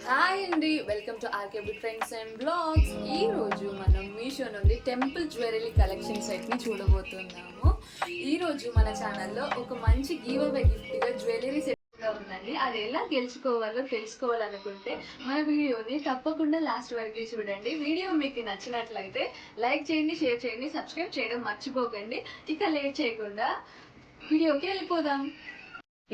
Hi అండి, welcome to RKB trends and blogs. ఈ రోజు మనం మీషో నుండి టెంపుల్ జ్యువెలరీ కలెక్షన్ సెట్ని చూడబోతున్నాము. ఈ రోజు మన ఛానల్లో ఒక మంచి గివ్ అవే గిఫ్ట్గా జ్యువెలరీ సెట్ ఉందండి. అది ఎలా గెలుచుకోవాలో తెలుసుకోవాలనుకుంటే మన వీడియోని తప్పకుండా లాస్ట్ వరకు చూడండి. వీడియో మీకు నచ్చినట్లయితే లైక్ చేయండి, షేర్ చేయండి, సబ్స్క్రైబ్ చేయడం మర్చిపోకండి. ఇక లేట్ చేయకుండా వీడియోకి వెళ్ళిపోదాం.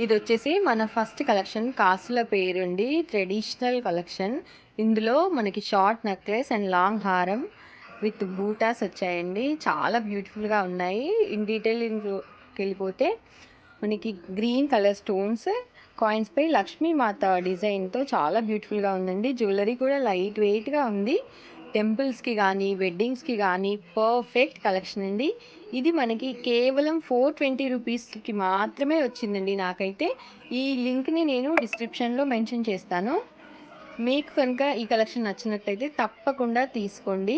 ఇది వచ్చేసి మన ఫస్ట్ కలెక్షన్ కాసుల పేరుండి ట్రెడిషనల్ కలెక్షన్. ఇందులో మనకి షార్ట్ నెక్లెస్ అండ్ లాంగ్ హారం విత్ బూటాస్ వచ్చాయండి. చాలా బ్యూటిఫుల్గా ఉన్నాయి. ఇన్ డీటెయిల్కి వెళ్ళిపోతే మనకి గ్రీన్ కలర్ స్టోన్స్ కాయిన్స్పై లక్ష్మీమాత డిజైన్తో చాలా బ్యూటిఫుల్గా ఉందండి. జ్యువెలరీ కూడా లైట్ వెయిట్గా ఉంది. టెంపుల్స్కి కానీ వెడ్డింగ్స్కి కానీ పర్ఫెక్ట్ కలెక్షన్ అండి. ఇది మనకి కేవలం 420 రూపీస్కి మాత్రమే వచ్చిందండి. నాకైతే ఈ లింక్ని నేను డిస్క్రిప్షన్లో మెన్షన్ చేస్తాను. మీకు కనుక ఈ కలెక్షన్ నచ్చినట్లయితే తప్పకుండా తీసుకోండి.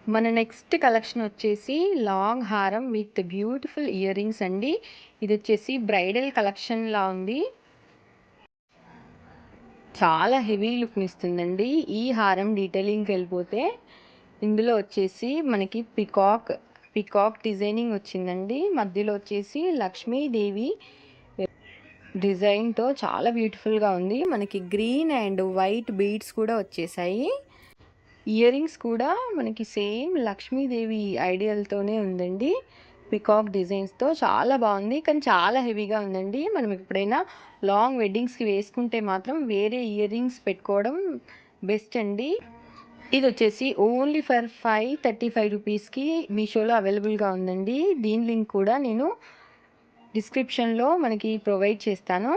మన నెక్స్ట్ కలెక్షన్ వచ్చేసి లాంగ్ హారం విత్ బ్యూటిఫుల్ ఇయర్ రింగ్స్ అండి. ఇది వచ్చేసి బ్రైడల్ కలెక్షన్లా ఉంది. చాలా హెవీ లుక్ని ఇస్తుందండి. ఈ హారం డీటెయిలింగ్కి వెళ్ళిపోతే ఇందులో వచ్చేసి మనకి పికాక్ డిజైనింగ్ వచ్చిందండి. మధ్యలో వచ్చేసి లక్ష్మీదేవి డిజైన్తో చాలా బ్యూటిఫుల్గా ఉంది. మనకి గ్రీన్ అండ్ వైట్ బీడ్స్ కూడా వచ్చేసాయి. ఇయర్ రింగ్స్ కూడా మనకి సేమ్ లక్ష్మీదేవి ఐడియల్తోనే ఉందండి. పికాక్ డిజైన్స్తో చాలా బాగుంది, కానీ చాలా హెవీగా ఉందండి. మనం ఎప్పుడైనా లాంగ్ వెడ్డింగ్స్కి వేసుకుంటే మాత్రం వేరే ఇయర్ రింగ్స్ పెట్టుకోవడం బెస్ట్ అండి. ఇది వచ్చేసి ఓన్లీ ఫర్ 535 రూపీస్కి మీషోలో అవైలబుల్గా ఉందండి. దీని లింక్ కూడా నేను డిస్క్రిప్షన్లో మనకి ప్రొవైడ్ చేస్తాను.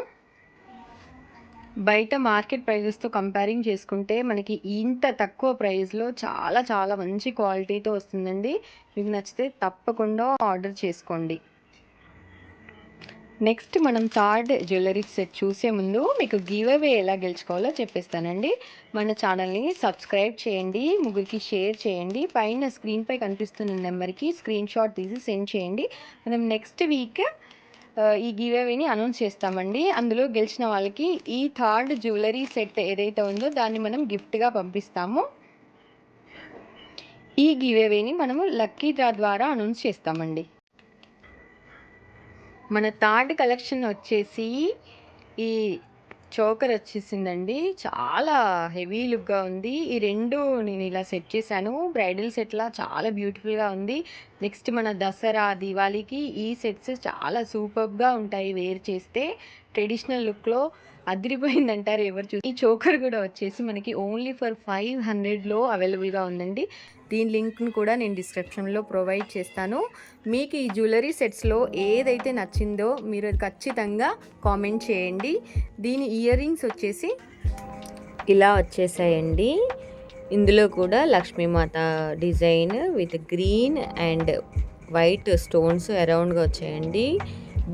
బయట మార్కెట్ ప్రైజెస్తో కంపేరింగ్ చేసుకుంటే మనకి ఇంత తక్కువ ప్రైస్లో చాలా చాలా మంచి క్వాలిటీతో వస్తుందండి. మీకు నచ్చితే తప్పకుండా ఆర్డర్ చేసుకోండి. నెక్స్ట్ మనం థర్డ్ జ్యువెలరీ సెట్ చూసే ముందు మీకు గివ్ అవే ఎలా గెలుచుకోవాలో చెప్పేస్తానండి. మన ఛానల్ని సబ్స్క్రైబ్ చేయండి, ముగ్గురికి షేర్ చేయండి, పైన స్క్రీన్పై కనిపిస్తున్న నెంబర్కి స్క్రీన్ షాట్ తీసి సెండ్ చేయండి. మనం నెక్స్ట్ వీక్ ఈ గివ్ అవేని అనౌన్స్ చేస్తామండి. అందులో గెలిచిన వాళ్ళకి ఈ థర్డ్ జ్యువెలరీ సెట్ ఏదైతే ఉందో దాన్ని మనం గిఫ్ట్గా పంపిస్తాము. ఈ గివ్ అవేని మనము లక్కీ డ్రా ద్వారా అనౌన్స్ చేస్తామండి. మన థర్డ్ కలెక్షన్ వచ్చేసి ఈ చోకర్ వచ్చేసిందండి. చాలా హెవీ లుక్గా ఉంది. ఈ రెండు నేను ఇలా సెట్ చేశాను. బ్రైడల్ సెట్లా చాలా బ్యూటిఫుల్గా ఉంది. నెక్స్ట్ మన దసరా దివాళీకి ఈ సెట్స్ చాలా సూపర్గా ఉంటాయి. వేర్ చేస్తే ట్రెడిషనల్ లుక్లో అదిరిపోయిందంటారు ఎవరు చూసి. ఈ చోకర్ కూడా వచ్చేసి మనకి ఓన్లీ ఫర్ 500లో అవైలబుల్గా ఉందండి. దీని లింక్ను కూడా నేను డిస్క్రిప్షన్లో ప్రొవైడ్ చేస్తాను. మీకు ఈ జ్యువెలరీ సెట్స్లో ఏదైతే నచ్చిందో మీరు ఖచ్చితంగా కామెంట్ చేయండి. దీని ఇయర్ రింగ్స్ వచ్చేసి ఇలా వచ్చేసాయండి. ఇందులో కూడా లక్ష్మీమాత design with green and white stones అరౌండ్గా వచ్చాయండి.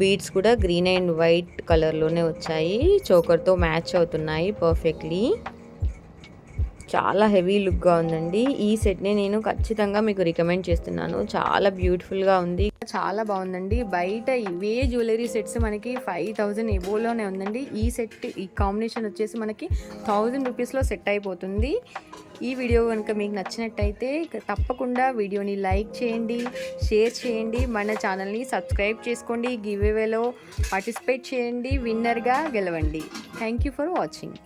బీడ్స్ కూడా గ్రీన్ అండ్ వైట్ కలర్లోనే వచ్చాయి. చోకర్తో మ్యాచ్ అవుతున్నాయి పర్ఫెక్ట్లీ. చాలా హెవీ లుక్గా ఉందండి. ఈ సెట్ని నేను ఖచ్చితంగా మీకు రికమెండ్ చేస్తున్నాను. చాలా బ్యూటిఫుల్గా ఉంది, చాలా బాగుందండి. బయట ఇవే జ్యువెలరీ సెట్స్ మనకి 5000 ఎబోలోనే ఉందండి. ఈ సెట్ ఈ కాంబినేషన్ వచ్చేసి మనకి 1000 రూపీస్లో సెట్ అయిపోతుంది. ఈ వీడియో కనుక మీకు నచ్చినట్టయితే తప్పకుండా వీడియోని లైక్ చేయండి, షేర్ చేయండి, మన ఛానల్ని సబ్స్క్రైబ్ చేసుకోండి, గివ్ అవేలో పార్టిసిపేట్ చేయండి, విన్నర్గా గెలవండి. Thank you for watching.